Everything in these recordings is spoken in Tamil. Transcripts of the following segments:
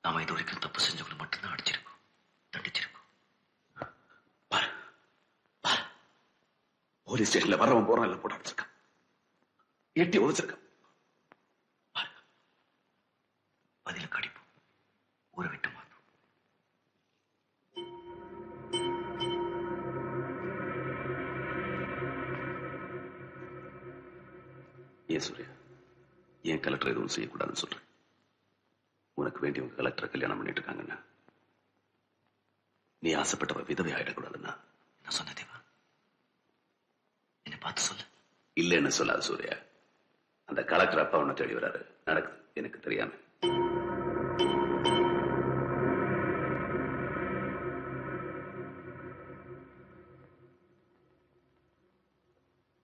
நாம இது வரைக்கும் தப்பு செஞ்சவங்களை மட்டும்தான் அடிச்சிருக்கோம், தண்டிச்சிருக்கோம். பாரு பாரு, போலீஸ் ஸ்டேஷன்ல வரவன் போறான் எல்லாம் போட்டு அடிச்சிருக்கான், எட்டி உதச்சிருக்கான். பாரு, பதில கடிப்போம், ஊரை விட்டு மாத்தோம். ஏன் சூர்யா, ஏன் கலெக்டர் எதுவும் செய்யக்கூடாதுன்னு சொல்றேன்? உனக்கு வேண்டியவங்க கலெக்டரை கல்யாணம் பண்ணிட்டு இருக்காங்கன்னா நீ ஆசைப்பட்டவ விதவை ஆயிடக்கூடாதுன்னா நான் சொன்ன தேவா, என்னை பார்த்து சொல்லு. இல்லைன்னு சொல்லாது சூர்யா. அந்த கலெக்டர் அப்பா உன்னை தேடி வராரு, நடக்குது எனக்கு தெரியாம.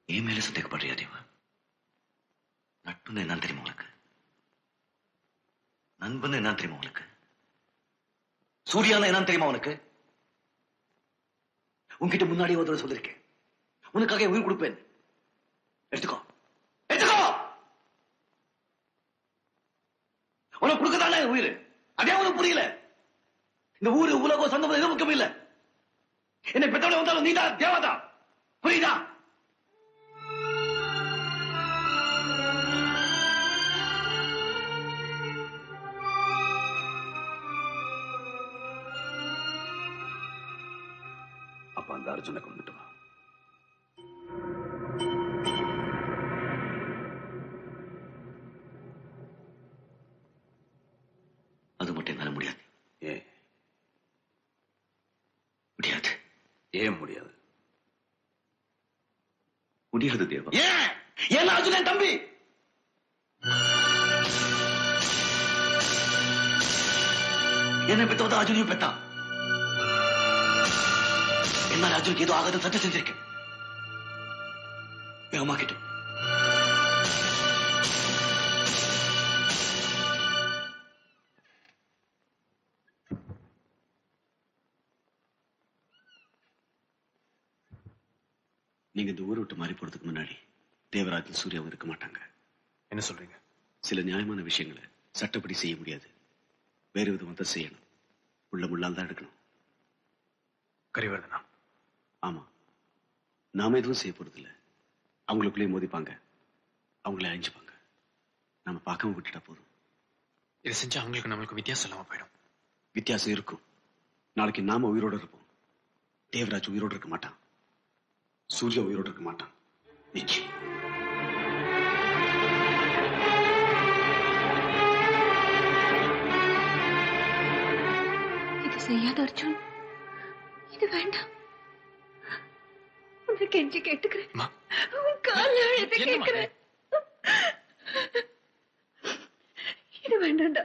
என் மேல சந்தேகப்படுறியா தேவா? நட்புன்னு என்ன தெரியுமா உனக்கு? நண்பன் என்ன தெரியுமா உனக்கு? சூர்யானா என்ன தெரியுமா உனக்கு? உன்கிட்ட முன்னாடியே ஒரு தடவை சொல்லிருக்கேன், உனக்காக உயிர் கொடுப்பேன். எடுத்துக்கோ எடுத்துக்கோ. உனக்கு கொடுக்கதானே உயிர், அதே உனக்கு புரியல. இந்த ஊரு உலகம் சொந்தம் எதுவும் முக்கியம் இல்ல. என்னை பெற்றவளை வந்தாலும் நீதான் தேவதா, புரியுதா? அப்ப அந்த அர்ஜுனை கொண்டுட்டு வா. அது மட்டும் என்னால முடியாது. ஏன் முடியாது? ஏன் முடியாது? முடியாது தேவா. ஏன்? ஏன் அர்ஜுனன் தம்பி? என்னை பெற்றவதான் அர்ஜுனையும் பெற்றான். என்னால அர்ஜுனுக்கு ஏதோ ஆகாத சத்தியம் செஞ்சிருக்கேன் என் அம்மா கிட்ட. நீங்க இந்த ஊரை விட்டு மாறி போறதுக்கு முன்னாடி தேவராஜன் சூர்யாவும் இருக்க மாட்டாங்க. என்ன சொல்றீங்க? சில நியாயமான விஷயங்களை சட்டப்படி செய்ய முடியாது, வேறு விதமா தான் செய்யணும். உள்ள முள்ளால் தான் எடுக்கணும். கரிவர்தனா, ஆமா, நாம எதுவும் செய்ய போறதில்ல. அவங்களுக்குள்ளே மோதிப்பாங்க, அவங்களே அழிஞ்சுப்பாங்க. நாம பார்க்காம விட்டுட்டா போதும். இதை செஞ்சு அவங்களுக்கு நம்மளுக்கு வித்தியாசம் இல்லாம போயிடும். வித்தியாசம் இருக்கும். நாளைக்கு நாம உயிரோட இருப்போம், தேவராஜ் உயிரோடு இருக்க மாட்டான், சூர்யா உயிரோடு இருக்க மாட்டான். நிச்சயம். இது செய்யாத அர்ஜுன், இது வேண்டாம். உன்னை கெஞ்சி கேட்டுக்கிறேன், உன் கால அழுது கேட்கிறேன். இது வேண்டாம்டா,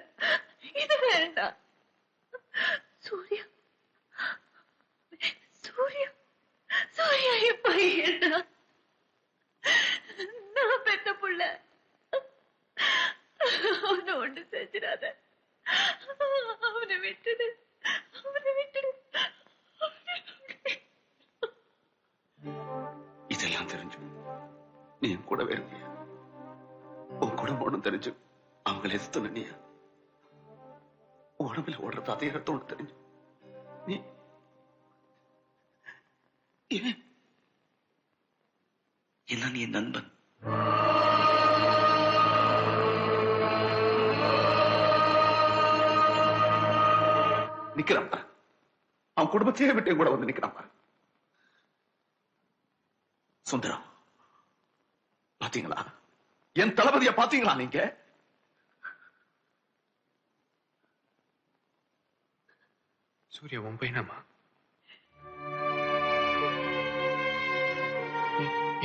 இது வேண்டாம். சூர்யா சூர்யா சூர்யா என் பையன்டா, நான் பெத்த புள்ள. அவனை ஒண்ணு செஞ்சிடாத, அவனை விட்டுடு, அவனை விட்டுடு. இதெல்லாம் தெரிஞ்சு நீ என் கூட இருந்திய, உன் கூட போனும் தெரிஞ்சு அவங்களை எதிர்த்து நின்னிய, உடம்புல ஓடுறது அதே இடத்தோடு தெரிஞ்சு நீ என்ன, நீ என் நண்பன். நிக்கிறான், அவன் குடும்பத்தையே விட்டு கூட வந்து நிக்கிறான். சுந்தரம், பாத்தீங்களா என் தளபதிய? பாத்தீங்களா நீங்க? சூர்யா உன் பையனாமா?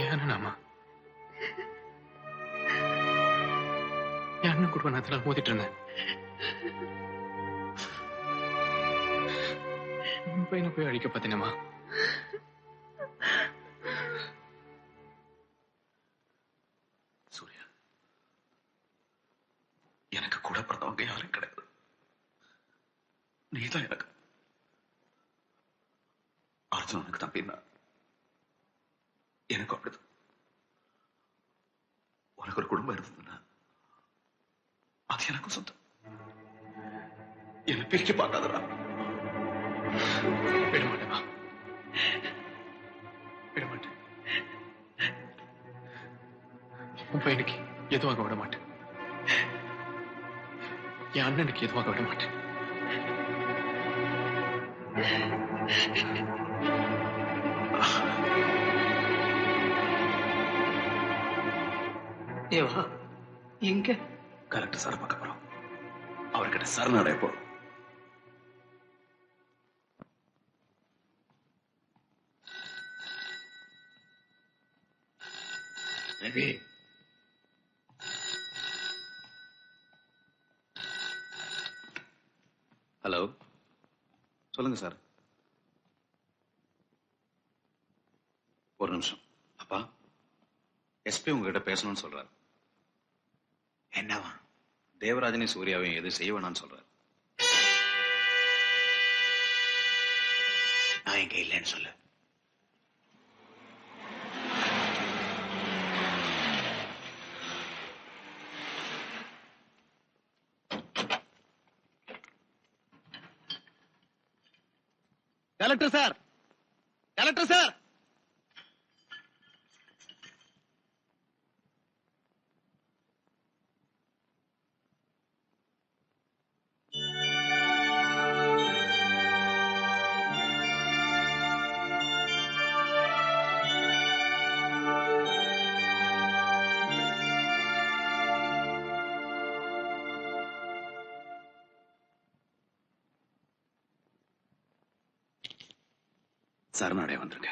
ஏனாமா? என் அண்ணன் குடும்பம் நான் அதனால மோதிட்டு இருந்தேன். உன் பையனை போய் அழிக்க பார்த்தீனமா? சூர்யா, எனக்கு கூட பிறந்தவங்க யாரும் கிடையாது, நீதான் எனக்கு. அர்ஜுனனுக்கு தம்பின்னா எனக்கு அப்படிதான். உனக்கு ஒரு குடும்பம் இருந்ததுன்னா அது எனக்கும் சொந்தம். என்னை பிரிக்க பார்க்காதடா. விட மாட்டேன். விட மாட்டேன். உன் பையனுக்கு எதுவாக விட மாட்டேன். என் அண்ணனுக்கு எதுவாக விட மாட்டேன். தேவா எங்க? கலெக்டர் சார் பார்க்க போறோம். அவர்கிட்ட சரணடைய போறோம். ரவி, ஹலோ, சொல்லுங்க சார். ஒரு நிமிஷம். அப்பா, எஸ்பி உங்ககிட்ட பேசணும்னு சொல்றாரு. என்னவா? தேவராஜனையும் சூர்யாவையும் எதுவும் செய்ய வேணாம்னு சொல்றாரு. நான் இங்க இல்லைன்னு சொல்லு. Collector sir, collector sir. சரணடைய வந்திருக்க.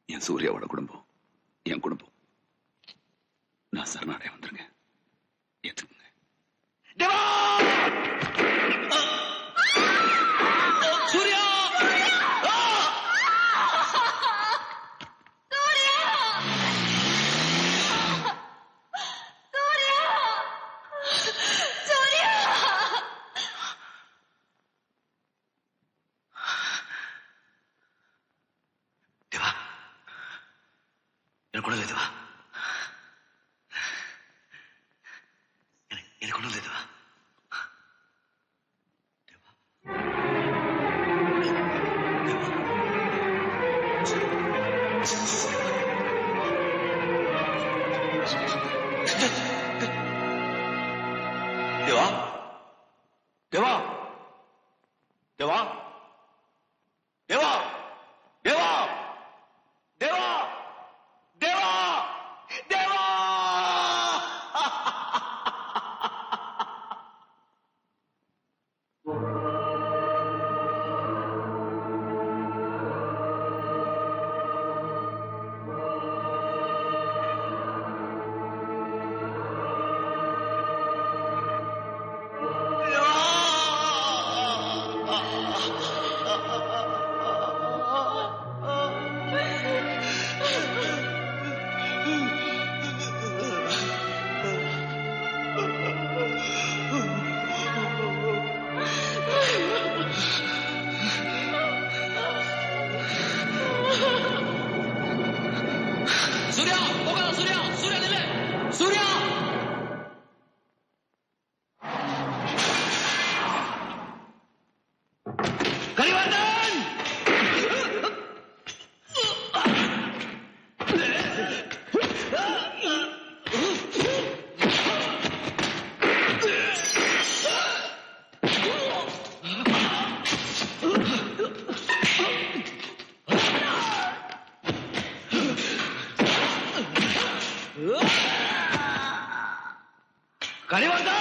என் சூர்யாவோட குடும்பம் என் குடும்பம். நான் சரணடைய வந்திருக்கேன். ஏத்துக்குங்க. சூர்யா! எனக்கு ஒண்ணு இதுவா, எனக்கு ஒண்ணு இதுவா. தேவா, தேவா, தேவா, தேவா, தேவா, தேவா, தேவா, தேவா. சூர்யா, போகாத. சூர்யா, சூர்யா நில்லு. சூர்யா! கரிவர்தன்! கரிவர்தன்!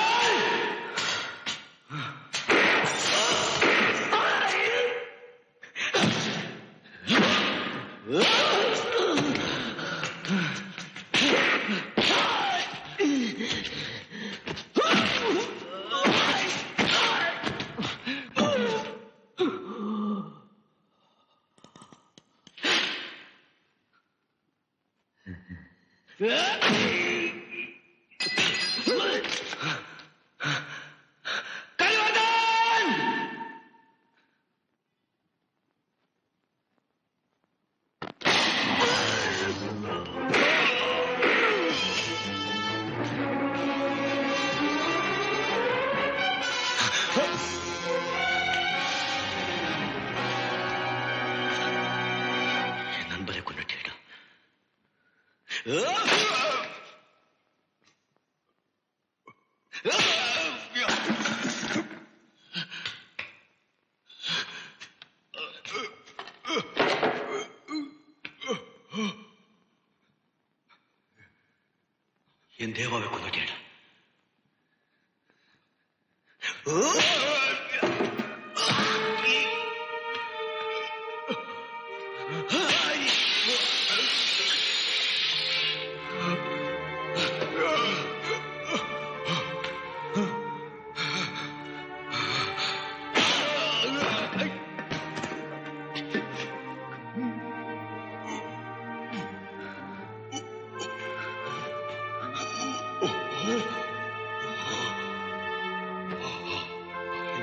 என் தேவாவை கொண்டுட்டேன்.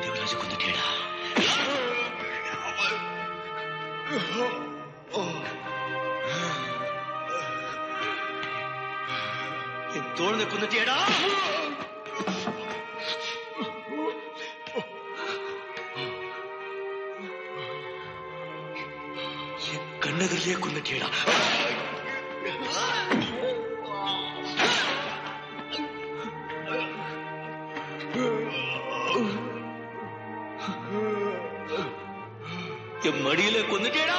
தேவராஜ கொண்டுட்டேடா. என் தோழனை கொண்டுட்டேடா. என் கண்ணகரிலே கொண்டுட்டேடா. என் மடியில கொண்டுட்டேடா.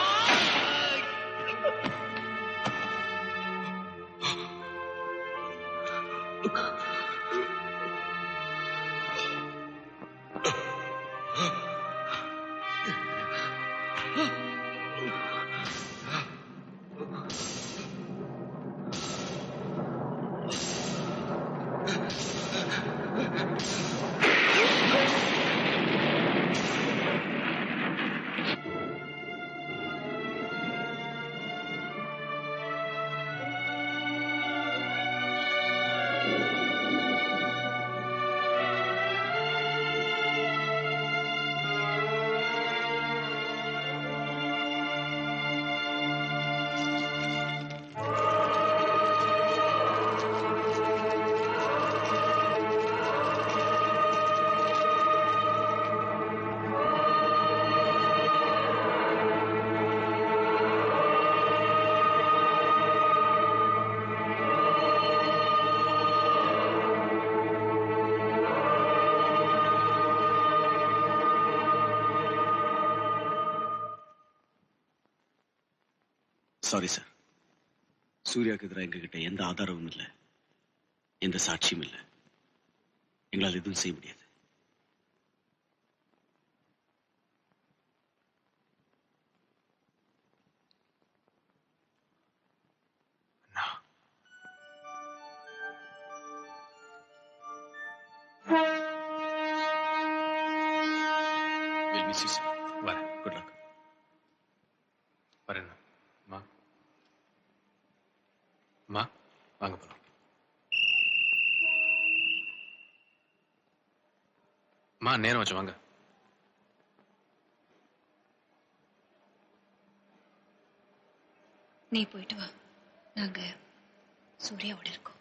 Sorry sir. சூர்யாவுக்கு எதிராக எங்ககிட்ட எந்த ஆதாரமும் இல்லை, எந்த சாட்சியும் இல்லை. எங்களால் எதுவும் செய்ய முடியாது. We'll miss you, sir. வரேன். Good luck. வரேன். அம்மா அம்மா வாங்க போலாம். அம்மா நேரம் வச்சு வாங்க. நீ போயிட்டு வா, நாங்க சூர்யாவோட இருக்கோம்.